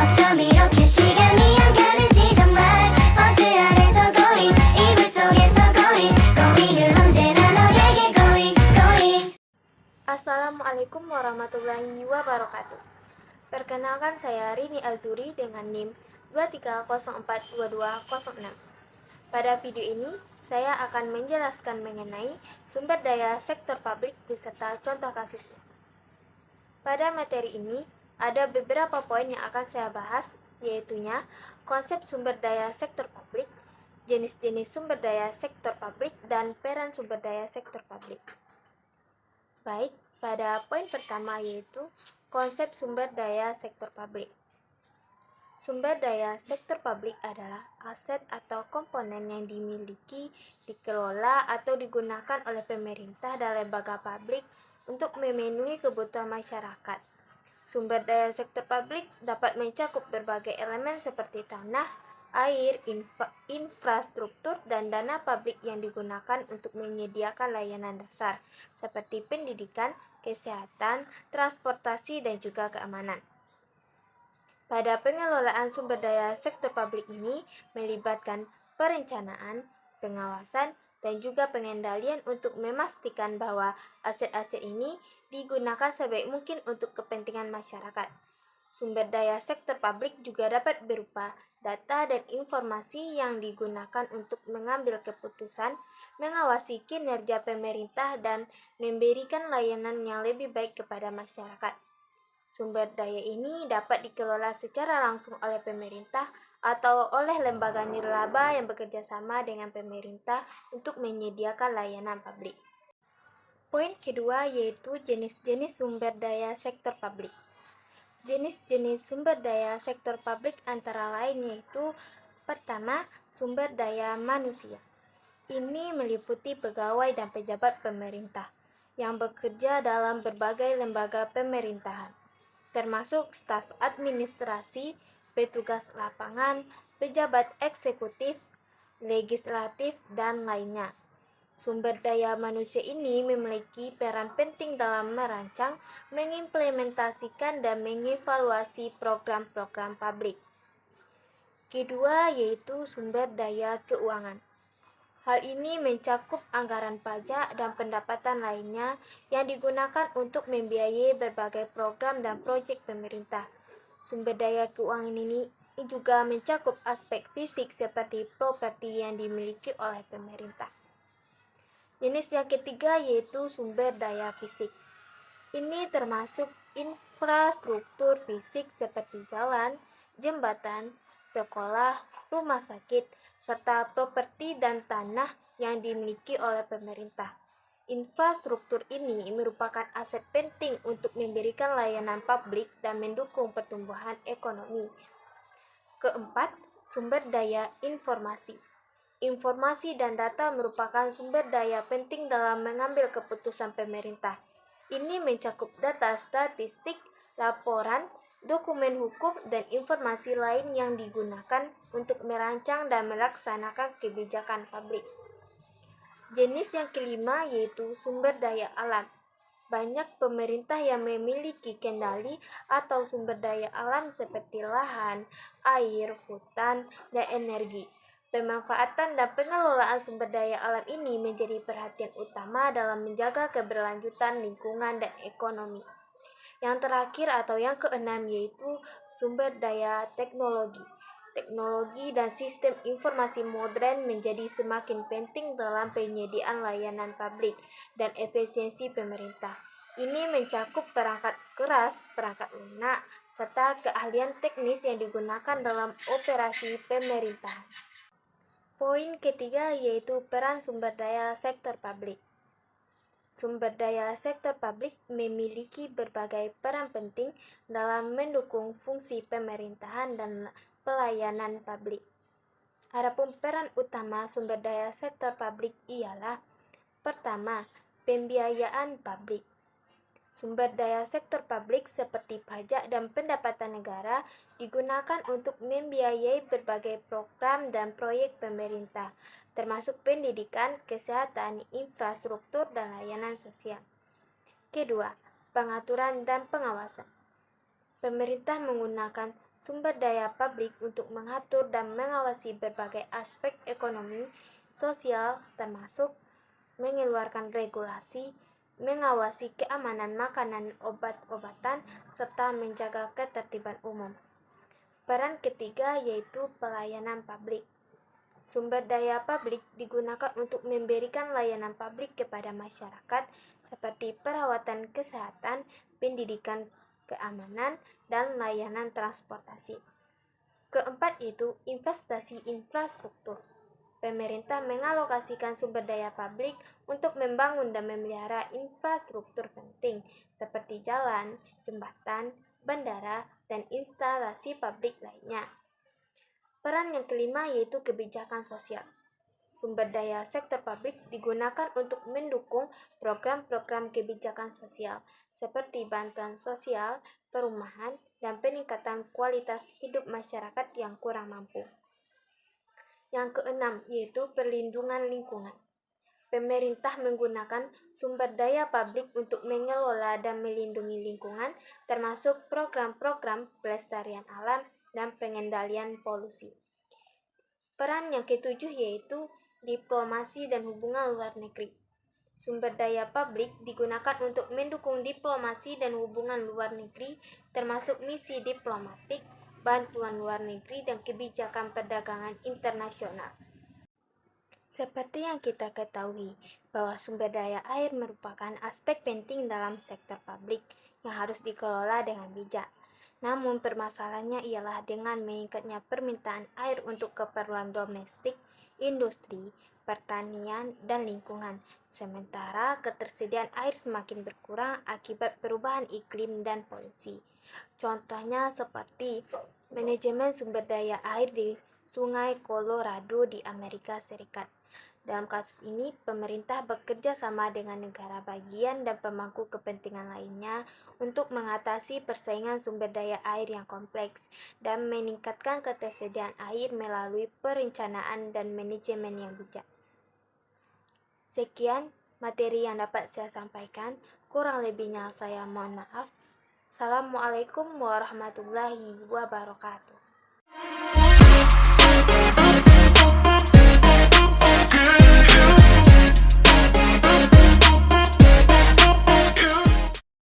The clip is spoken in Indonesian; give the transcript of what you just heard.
어쩜 이렇게 시간이 안 가는지 정말 버스 안에서 고잉 이불 속에서 고잉은 언제나 너에게 고잉. Assalamualaikum warahmatullahi wabarakatuh. Perkenalkan, saya Rini Azuri dengan NIM 23042206. Pada video ini, saya akan menjelaskan mengenai sumber daya sektor publik beserta contoh kasusnya. Pada materi ini, ada beberapa poin yang akan saya bahas, yaitunya konsep sumber daya sektor publik, jenis-jenis sumber daya sektor publik, dan peran sumber daya sektor publik. Baik, pada poin pertama yaitu konsep sumber daya sektor publik. Sumber daya sektor publik adalah aset atau komponen yang dimiliki, dikelola, atau digunakan oleh pemerintah dan lembaga publik untuk memenuhi kebutuhan masyarakat. Sumber daya sektor publik dapat mencakup berbagai elemen seperti tanah, air, infrastruktur, dan dana publik yang digunakan untuk menyediakan layanan dasar seperti pendidikan, kesehatan, transportasi, dan juga keamanan. Pada pengelolaan sumber daya sektor publik ini melibatkan perencanaan, pengawasan, dan juga pengendalian untuk memastikan bahwa aset-aset ini digunakan sebaik mungkin untuk kepentingan masyarakat. Sumber daya sektor publik juga dapat berupa data dan informasi yang digunakan untuk mengambil keputusan, mengawasi kinerja pemerintah, dan memberikan layanan yang lebih baik kepada masyarakat. Sumber daya ini dapat dikelola secara langsung oleh pemerintah atau oleh lembaga nirlaba yang bekerja sama dengan pemerintah untuk menyediakan layanan publik. Poin kedua yaitu jenis-jenis sumber daya sektor publik. Jenis-jenis sumber daya sektor publik antara lain yaitu pertama, sumber daya manusia. Ini meliputi pegawai dan pejabat pemerintah yang bekerja dalam berbagai lembaga pemerintahan, termasuk staf administrasi, petugas lapangan, pejabat eksekutif, legislatif, dan lainnya. Sumber daya manusia ini memiliki peran penting dalam merancang, mengimplementasikan, dan mengevaluasi program-program publik. Kedua yaitu sumber daya keuangan. Hal ini mencakup anggaran pajak dan pendapatan lainnya yang digunakan untuk membiayai berbagai program dan proyek pemerintah. Sumber daya keuangan ini juga mencakup aspek fisik seperti properti yang dimiliki oleh pemerintah. Jenis yang ketiga yaitu sumber daya fisik. Ini termasuk infrastruktur fisik seperti jalan, jembatan, sekolah, rumah sakit, serta properti dan tanah yang dimiliki oleh pemerintah. Infrastruktur ini merupakan aset penting untuk memberikan layanan publik dan mendukung pertumbuhan ekonomi. Keempat, sumber daya informasi. Informasi dan data merupakan sumber daya penting dalam mengambil keputusan pemerintah. Ini mencakup data statistik, laporan, dokumen hukum, dan informasi lain yang digunakan untuk merancang dan melaksanakan kebijakan publik. Jenis yang kelima yaitu sumber daya alam. Banyak pemerintah yang memiliki kendali atau sumber daya alam seperti lahan, air, hutan, dan energi. Pemanfaatan dan pengelolaan sumber daya alam ini menjadi perhatian utama dalam menjaga keberlanjutan lingkungan dan ekonomi. Yang terakhir atau yang keenam yaitu sumber daya teknologi. Teknologi dan sistem informasi modern menjadi semakin penting dalam penyediaan layanan publik dan efisiensi pemerintah. Ini mencakup perangkat keras, perangkat lunak, serta keahlian teknis yang digunakan dalam operasi pemerintahan. Poin ketiga yaitu peran sumber daya sektor publik. Sumber daya sektor publik memiliki berbagai peran penting dalam mendukung fungsi pemerintahan dan pelayanan publik. Adapun peran utama sumber daya sektor publik ialah: pertama, pembiayaan publik. Sumber daya sektor publik seperti pajak dan pendapatan negara digunakan untuk membiayai berbagai program dan proyek pemerintah, termasuk pendidikan, kesehatan, infrastruktur, dan layanan sosial. Kedua, pengaturan dan pengawasan. Pemerintah menggunakan sumber daya publik untuk mengatur dan mengawasi berbagai aspek ekonomi, sosial, termasuk mengeluarkan regulasi, mengawasi keamanan makanan, obat-obatan, serta menjaga ketertiban umum. Peran ketiga yaitu pelayanan publik. Sumber daya publik digunakan untuk memberikan layanan publik kepada masyarakat seperti perawatan kesehatan, pendidikan, keamanan, dan layanan transportasi. Keempat yaitu investasi infrastruktur. Pemerintah mengalokasikan sumber daya publik untuk membangun dan memelihara infrastruktur penting seperti jalan, jembatan, bandara, dan instalasi publik lainnya. Peran yang kelima yaitu kebijakan sosial. Sumber daya sektor publik digunakan untuk mendukung program-program kebijakan sosial seperti bantuan sosial, perumahan, dan peningkatan kualitas hidup masyarakat yang kurang mampu. Yang keenam yaitu perlindungan lingkungan. Pemerintah menggunakan sumber daya publik untuk mengelola dan melindungi lingkungan, termasuk program-program pelestarian alam dan pengendalian polusi. Peran yang ketujuh yaitu diplomasi dan hubungan luar negeri. Sumber daya publik digunakan untuk mendukung diplomasi dan hubungan luar negeri, termasuk misi diplomatik, bantuan luar negeri, dan kebijakan perdagangan internasional. Seperti yang kita ketahui, bahwa sumber daya air merupakan aspek penting dalam sektor publik yang harus dikelola dengan bijak. Namun permasalahannya ialah dengan meningkatnya permintaan air untuk keperluan domestik, industri, pertanian, dan lingkungan. Sementara ketersediaan air semakin berkurang akibat perubahan iklim dan polusi. Contohnya seperti manajemen sumber daya air di Sungai Colorado di Amerika Serikat. Dalam kasus ini, pemerintah bekerja sama dengan negara bagian dan pemangku kepentingan lainnya untuk mengatasi persaingan sumber daya air yang kompleks dan meningkatkan ketersediaan air melalui perencanaan dan manajemen yang bijak. Sekian materi yang dapat saya sampaikan, kurang lebihnya saya mohon maaf. Assalamualaikum warahmatullahi wabarakatuh.